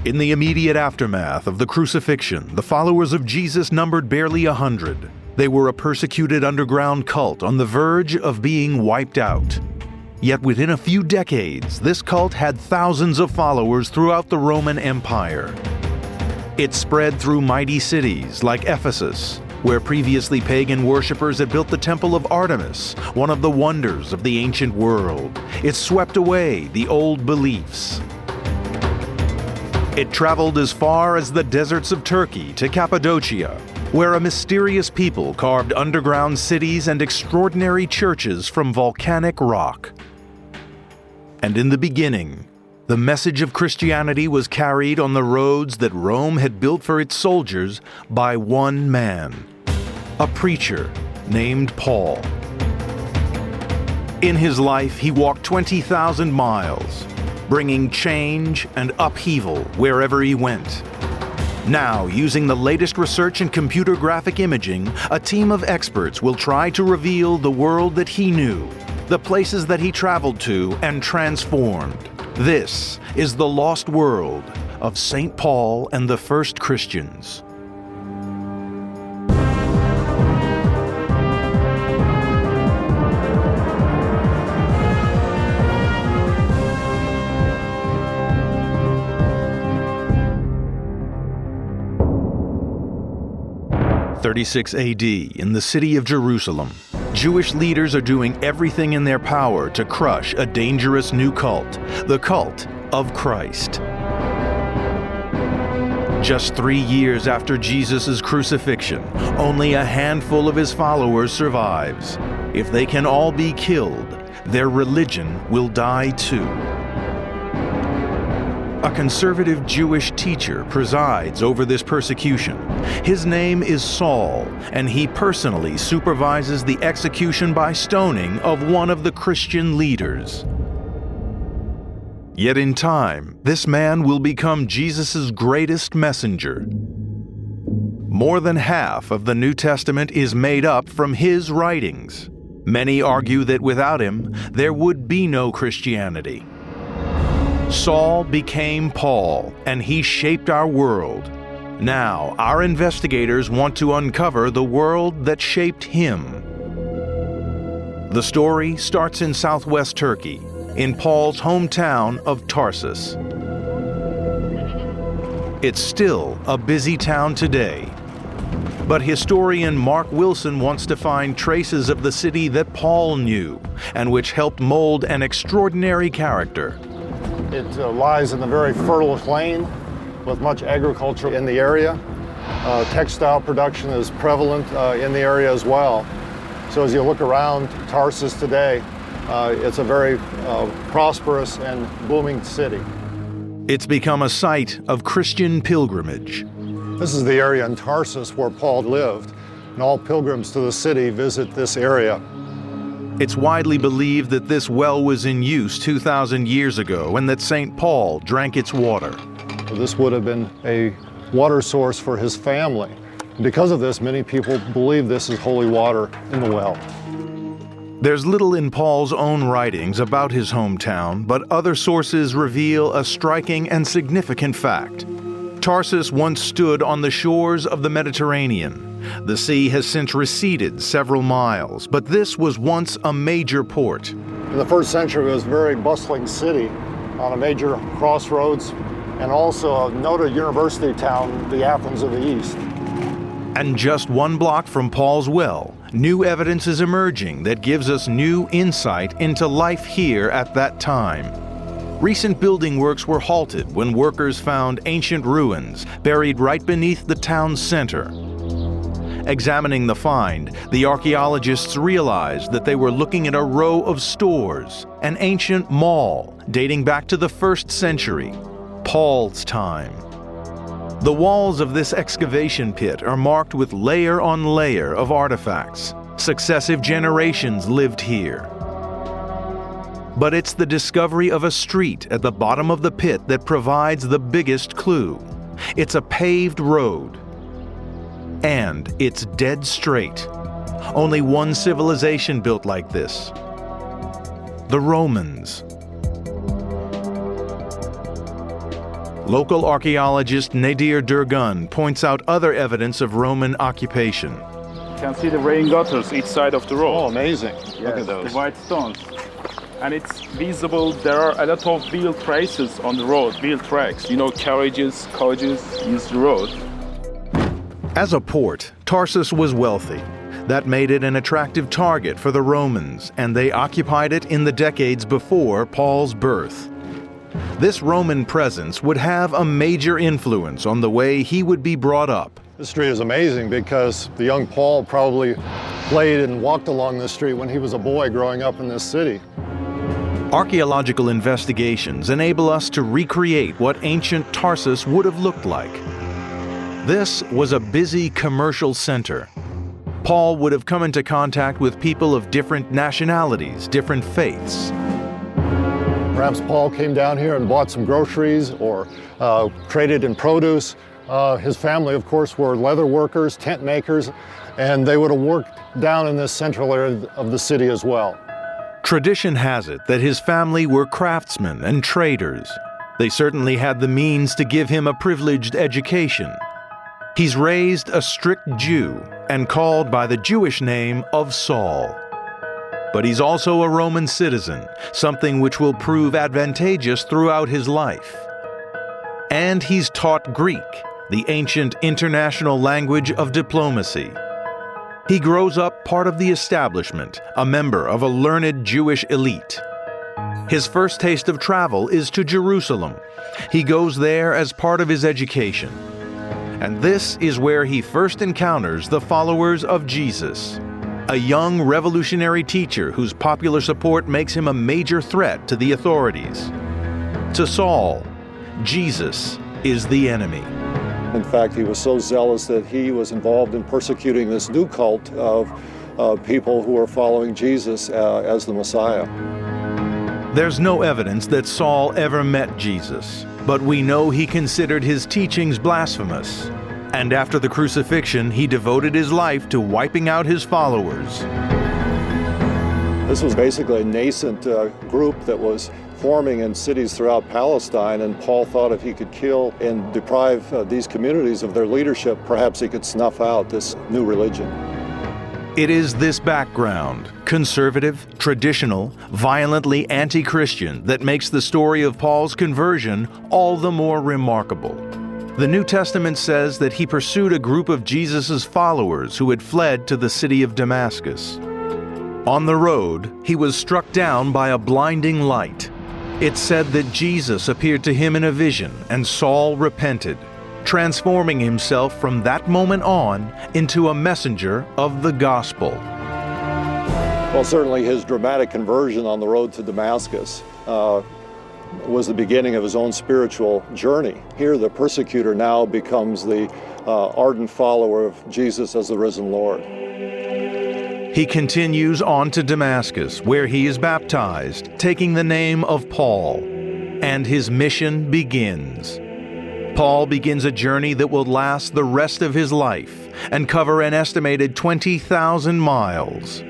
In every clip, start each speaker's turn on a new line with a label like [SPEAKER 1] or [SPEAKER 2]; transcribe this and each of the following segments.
[SPEAKER 1] In the immediate aftermath of the crucifixion, the followers of Jesus numbered barely 100. They were a persecuted underground cult on the verge of being wiped out. Yet within a few decades, this cult had thousands of followers throughout the Roman Empire. It spread through mighty cities like Ephesus, where previously pagan worshippers had built the Temple of Artemis, one of the wonders of the ancient world. It swept away the old beliefs. It traveled as far as the deserts of Turkey to Cappadocia, where a mysterious people carved underground cities and extraordinary churches from volcanic rock. And in the beginning, the message of Christianity was carried on the roads that Rome had built for its soldiers by one man, a preacher named Paul. In his life, he walked 20,000 miles, bringing change and upheaval wherever he went. Now, using the latest research in computer graphic imaging, a team of experts will try to reveal the world that he knew, the places that he traveled to and transformed. This is the lost world of St. Paul and the first Christians. (36 AD) in the city of Jerusalem, Jewish leaders are doing everything in their power to crush a dangerous new cult, the cult of Christ. Just 3 years after Jesus' crucifixion, only a handful of his followers survives. If they can all be killed, their religion will die too. A conservative Jewish teacher presides over this persecution. His name is Saul, and he personally supervises the execution by stoning of one of the Christian leaders. Yet in time, this man will become Jesus' greatest messenger. More than half of the New Testament is made up from his writings. Many argue that without him, there would be no Christianity. Saul became Paul, and he shaped our world. Now, our investigators want to uncover the world that shaped him. The story starts in southwest Turkey, in Paul's hometown of Tarsus. It's still a busy town today, but historian Mark Wilson wants to find traces of the city that Paul knew, and which helped mold an extraordinary character.
[SPEAKER 2] It lies in a very fertile plain with much agriculture in the area. Textile production is prevalent in the area as well. So as you look around Tarsus today, it's a very prosperous and booming city.
[SPEAKER 1] It's become a site of Christian pilgrimage.
[SPEAKER 2] This is the area in Tarsus where Paul lived, and all pilgrims to the city visit this area.
[SPEAKER 1] It's widely believed that this well was in use 2,000 years ago and that St. Paul drank its water.
[SPEAKER 2] This would have been a water source for his family. Because of this, many people believe this is holy water in the well.
[SPEAKER 1] There's little in Paul's own writings about his hometown, but other sources reveal a striking and significant fact. Tarsus once stood on the shores of the Mediterranean. The sea has since receded several miles, but this was once a major port.
[SPEAKER 2] In the first century, it was a very bustling city on a major crossroads, and also a noted university town, the Athens of the East.
[SPEAKER 1] And just 1 block from Paul's well, new evidence is emerging that gives us new insight into life here at that time. Recent building works were halted when workers found ancient ruins buried right beneath the town's center. Examining the find, the archaeologists realized that they were looking at a row of stores, an ancient mall dating back to the 1st century, Paul's time. The walls of this excavation pit are marked with layer on layer of artifacts. Successive generations lived here. But it's the discovery of a street at the bottom of the pit that provides the biggest clue. It's a paved road. And it's dead straight. Only one civilization built like this: the Romans. Local archaeologist Nadir Durgun points out other evidence of Roman occupation.
[SPEAKER 3] You can see the rain gutters each side of the road.
[SPEAKER 2] Oh, amazing. Look at
[SPEAKER 3] The
[SPEAKER 2] those.
[SPEAKER 3] white stones. And it's visible, there are a lot of wheel traces on the road, wheel tracks. You know, carriages, coaches use the road.
[SPEAKER 1] As a port, Tarsus was wealthy. That made it an attractive target for the Romans, and they occupied it in the decades before Paul's birth. This Roman presence would have a major influence on the way he would be brought up.
[SPEAKER 2] This street is amazing because the young Paul probably played and walked along this street when he was a boy growing up in this city.
[SPEAKER 1] Archaeological investigations enable us to recreate what ancient Tarsus would have looked like. This was a busy commercial center. Paul would have come into contact with people of different nationalities, different faiths.
[SPEAKER 2] Perhaps Paul came down here and bought some groceries or traded in produce. His family, of course, were leather workers, tent makers, and they would have worked down in this central area of the city as well.
[SPEAKER 1] Tradition has it that his family were craftsmen and traders. They certainly had the means to give him a privileged education. He's raised a strict Jew and called by the Jewish name of Saul. But he's also a Roman citizen, something which will prove advantageous throughout his life. And he's taught Greek, the ancient international language of diplomacy. He grows up part of the establishment, a member of a learned Jewish elite. His first taste of travel is to Jerusalem. He goes there as part of his education. And this is where he first encounters the followers of Jesus, a young revolutionary teacher whose popular support makes him a major threat to the authorities. To Saul, Jesus is the enemy.
[SPEAKER 2] In fact, he was so zealous that he was involved in persecuting this new cult of people who were following Jesus as the Messiah.
[SPEAKER 1] There's no evidence that Saul ever met Jesus, but we know he considered his teachings blasphemous. And after the crucifixion, he devoted his life to wiping out his followers.
[SPEAKER 2] This was basically a nascent group that was forming in cities throughout Palestine, and Paul thought if he could kill and deprive these communities of their leadership, perhaps he could snuff out this new religion.
[SPEAKER 1] It is this background, conservative, traditional, violently anti-Christian, that makes the story of Paul's conversion all the more remarkable. The New Testament says that he pursued a group of Jesus' followers who had fled to the city of Damascus. On the road, he was struck down by a blinding light. It said that Jesus appeared to him in a vision, and Saul repented, transforming himself from that moment on into a messenger of the gospel.
[SPEAKER 2] Well, certainly his dramatic conversion on the road to Damascus was the beginning of his own spiritual journey. Here, the persecutor now becomes the ardent follower of Jesus as the risen Lord.
[SPEAKER 1] He continues on to Damascus, where he is baptized, taking the name of Paul, and his mission begins. Paul begins a journey that will last the rest of his life and cover an estimated 20,000 miles.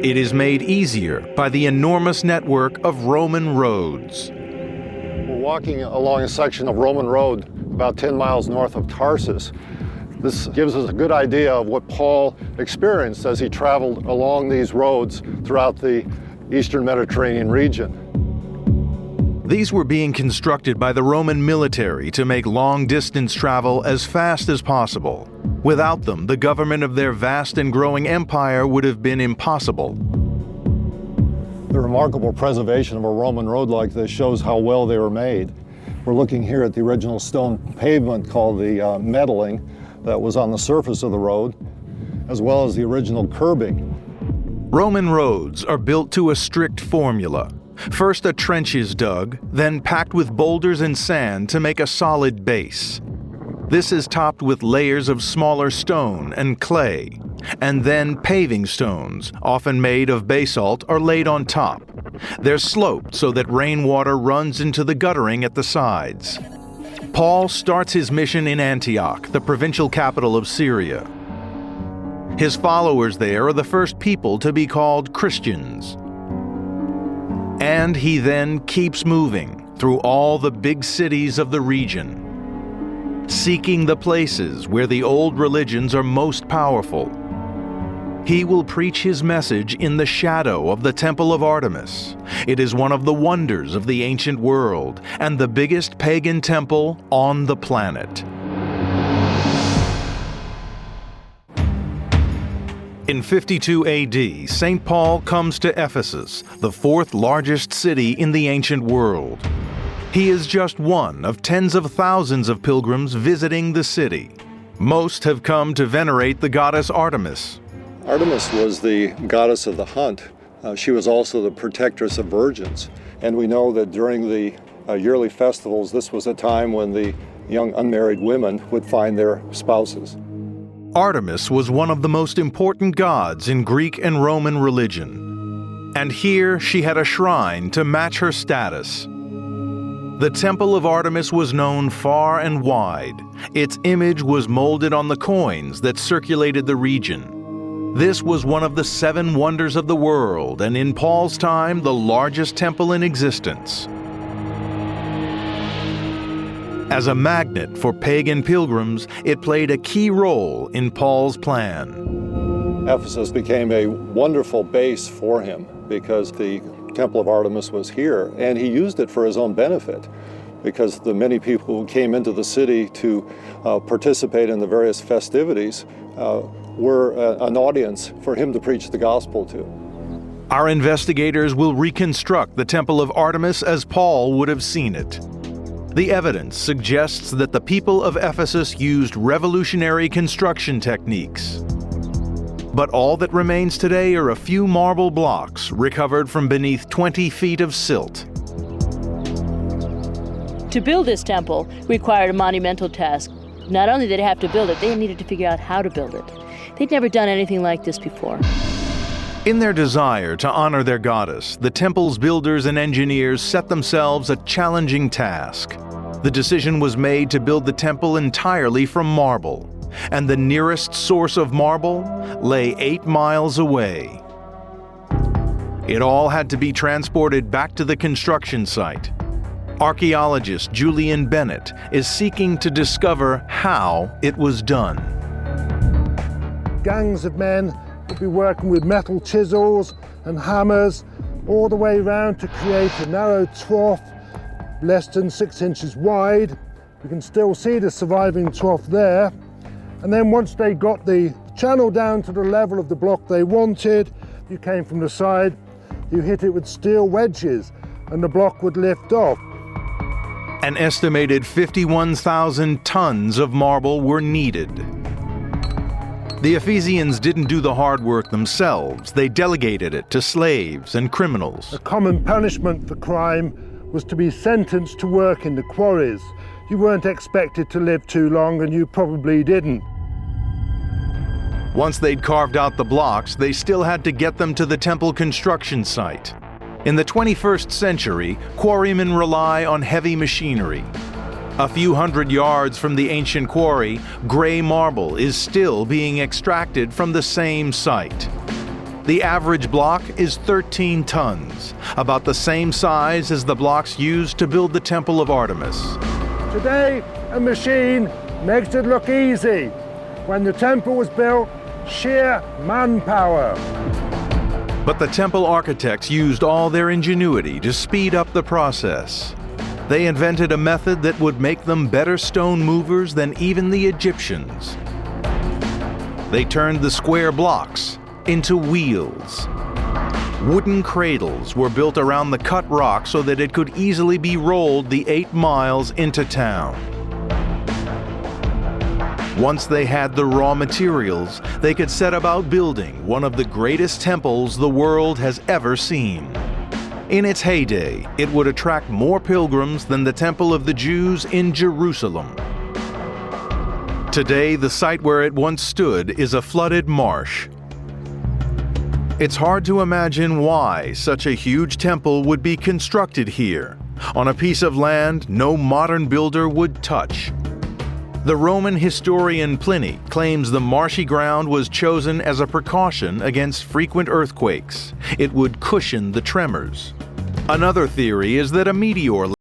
[SPEAKER 1] It is made easier by the enormous network of Roman roads.
[SPEAKER 2] We're walking along a section of Roman road about 10 miles north of Tarsus. This gives us a good idea of what Paul experienced as he traveled along these roads throughout the eastern Mediterranean region.
[SPEAKER 1] These were being constructed by the Roman military to make long-distance travel as fast as possible. Without them, the government of their vast and growing empire would have been impossible.
[SPEAKER 2] The remarkable preservation of a Roman road like this shows how well they were made. We're looking here at the original stone pavement called the metalling that was on the surface of the road, as well as the original curbing.
[SPEAKER 1] Roman roads are built to a strict formula. First a trench is dug, then packed with boulders and sand to make a solid base. This is topped with layers of smaller stone and clay, and then paving stones, often made of basalt, are laid on top. They're sloped so that rainwater runs into the guttering at the sides. Paul starts his mission in Antioch, the provincial capital of Syria. His followers there are the first people to be called Christians. And he then keeps moving, through all the big cities of the region, seeking the places where the old religions are most powerful. He will preach his message in the shadow of the Temple of Artemis. It is one of the wonders of the ancient world and the biggest pagan temple on the planet. In 52 AD, St. Paul comes to Ephesus, the fourth largest city in the ancient world. He is just one of tens of thousands of pilgrims visiting the city. Most have come to venerate the goddess Artemis.
[SPEAKER 2] Artemis was the goddess of the hunt. She was also the protectress of virgins. And we know that during the yearly festivals, this was a time when the young unmarried women would find their spouses.
[SPEAKER 1] Artemis was one of the most important gods in Greek and Roman religion. And here she had a shrine to match her status. The Temple of Artemis was known far and wide. Its image was molded on the coins that circulated the region. This was one of the 7 wonders of the world, and in Paul's time, the largest temple in existence. As a magnet for pagan pilgrims, it played a key role in Paul's plan.
[SPEAKER 2] Ephesus became a wonderful base for him because the Temple of Artemis was here, and he used it for his own benefit because the many people who came into the city to participate in the various festivities were an audience for him to preach the gospel to.
[SPEAKER 1] Our investigators will reconstruct the Temple of Artemis as Paul would have seen it. The evidence suggests that the people of Ephesus used revolutionary construction techniques. But all that remains today are a few marble blocks recovered from beneath 20 feet of silt.
[SPEAKER 4] To build this temple required a monumental task. Not only did they have to build it, they needed to figure out how to build it. They'd never done anything like this before.
[SPEAKER 1] In their desire to honor their goddess, the temple's builders and engineers set themselves a challenging task. The decision was made to build the temple entirely from marble, and the nearest source of marble lay 8 miles away. It all had to be transported back to the construction site. Archaeologist Julian Bennett is seeking to discover how it was done.
[SPEAKER 5] Gangs of men would be working with metal chisels and hammers all the way around to create a narrow trough less than 6 inches wide. We can still see the surviving trough there. And then once they got the channel down to the level of the block they wanted, you came from the side, you hit it with steel wedges and the block would lift off.
[SPEAKER 1] An estimated 51,000 tons of marble were needed. The Ephesians didn't do the hard work themselves. They delegated it to slaves and criminals.
[SPEAKER 5] The common punishment for crime was to be sentenced to work in the quarries. You weren't expected to live too long, and you probably didn't.
[SPEAKER 1] Once they'd carved out the blocks, they still had to get them to the temple construction site. In the 21st century, quarrymen rely on heavy machinery. A few hundred yards from the ancient quarry, gray marble is still being extracted from the same site. The average block is 13 tons, about the same size as the blocks used to build the Temple of Artemis.
[SPEAKER 5] Today, a machine makes it look easy. When the temple was built, sheer manpower.
[SPEAKER 1] But the temple architects used all their ingenuity to speed up the process. They invented a method that would make them better stone movers than even the Egyptians. They turned the square blocks into wheels. Wooden cradles were built around the cut rock so that it could easily be rolled the 8 miles into town. Once they had the raw materials, they could set about building one of the greatest temples the world has ever seen. In its heyday, it would attract more pilgrims than the Temple of the Jews in Jerusalem. Today, the site where it once stood is a flooded marsh. It's hard to imagine why such a huge temple would be constructed here, on a piece of land no modern builder would touch. The Roman historian Pliny claims the marshy ground was chosen as a precaution against frequent earthquakes. It would cushion the tremors. Another theory is that a meteor